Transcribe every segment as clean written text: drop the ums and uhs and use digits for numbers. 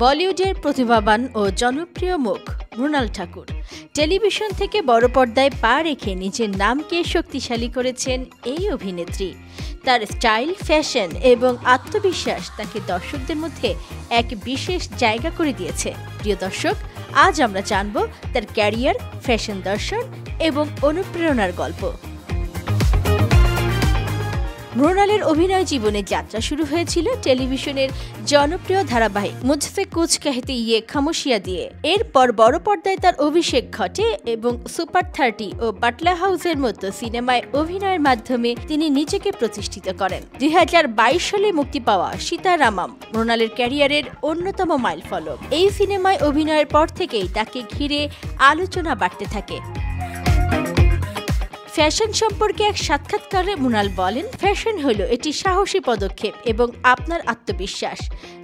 বলিউডের প্রতিভাবান ও জনপ্রিয় মুখ মৃণাল ঠাকুর টেলিভিশন থেকে বড় পর্দায় পা রেখে নিজের নামকে শক্তিশালী করেছেন এই অভিনেত্রী। তার স্টাইল, ফ্যাশন এবং আত্মবিশ্বাস তাকে দর্শকদের মধ্যে এক বিশেষ জায়গা করে দিয়েছে। প্রিয় দর্শক, আজ আমরা জানব তার ক্যারিয়ার, ফ্যাশন দর্শন এবং অনুপ্রেরণার গল্প। মৃণালের অভিনয় জীবনের যাত্রা শুরু হয়েছিল টেলিভিশনের জনপ্রিয় ধারাবাহিক মুঝসে কুছ कहते ये খামোশিয়া দিয়ে। এরপর বড় পর্দায় তার অভিষেক ঘটে এবং সুপার 30 ও বাটলা হাউসের মতো সিনেমায় অভিনয়ের মাধ্যমে তিনি নিজেকে প্রতিষ্ঠিত করেন। 2022 সালে মুক্তি পাওয়া সীতারামম মৃণালের ক্যারিয়ারের অন্যতম মাইলফলক। এই সিনেমায় অভিনয়ের পর থেকেই তাকে ঘিরে আলোচনা বাড়তে থাকে। ফ্যাশন সম্পর্কে এক সাক্ষাৎকারে মৃণাল বলেন, ফ্যাশন হলো এটি সাহসী পদক্ষেপ এবং আপনার আত্মবিশ্বাস।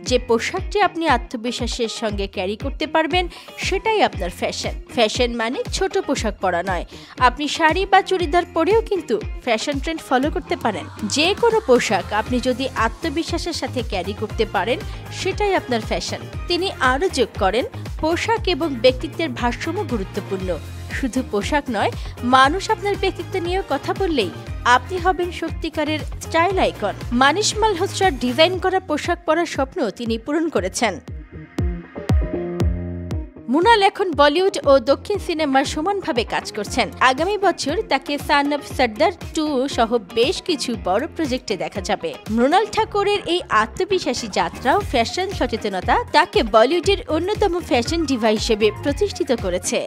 যে পোশাকটি আপনি আত্মবিশ্বাসের সঙ্গে ক্যারি করতে পারবেন সেটাই আপনার ফ্যাশন। ফ্যাশন মানে ছোট পোশাক পরা নয়। আপনি শাড়ি বা চুড়িদার পরেও কিন্তু ফ্যাশন ট্রেন্ড ফলো করতে পারেন। যে কোনো পোশাক আপনি যদি আত্মবিশ্বাসের সাথে ক্যারি করতে পারেন সেটাই আপনার ফ্যাশন। তিনি আরও যোগ করেন, পোশাক এবং ব্যক্তিত্বের ভারসাম্য গুরুত্বপূর্ণ। শুধু পোশাক নয়, মানুষ আপনার ব্যক্তিত্ব নিয়েও কথা বললেই আপনি হবেন সত্যিকারের স্টাইল আইকন। মানিশ মালহোত্রার ডিজাইন করা পোশাক পরার স্বপ্ন তিনি পূরণ করেছেন। মৃণাল এখন বলিউড ও দক্ষিণ সিনেমার সমানভাবে কাজ করছেন। আগামী বছর তাকে সান অফ সর্দার 2 সহ বেশ কিছু বড় প্রজেক্টে দেখা যাবে। মৃণাল ঠাকুরের এই আত্মবিশ্বাসী যাত্রা ও ফ্যাশন সচেতনতা তাকে বলিউডের অন্যতম ফ্যাশন ডিভা হিসেবে প্রতিষ্ঠিত করেছে।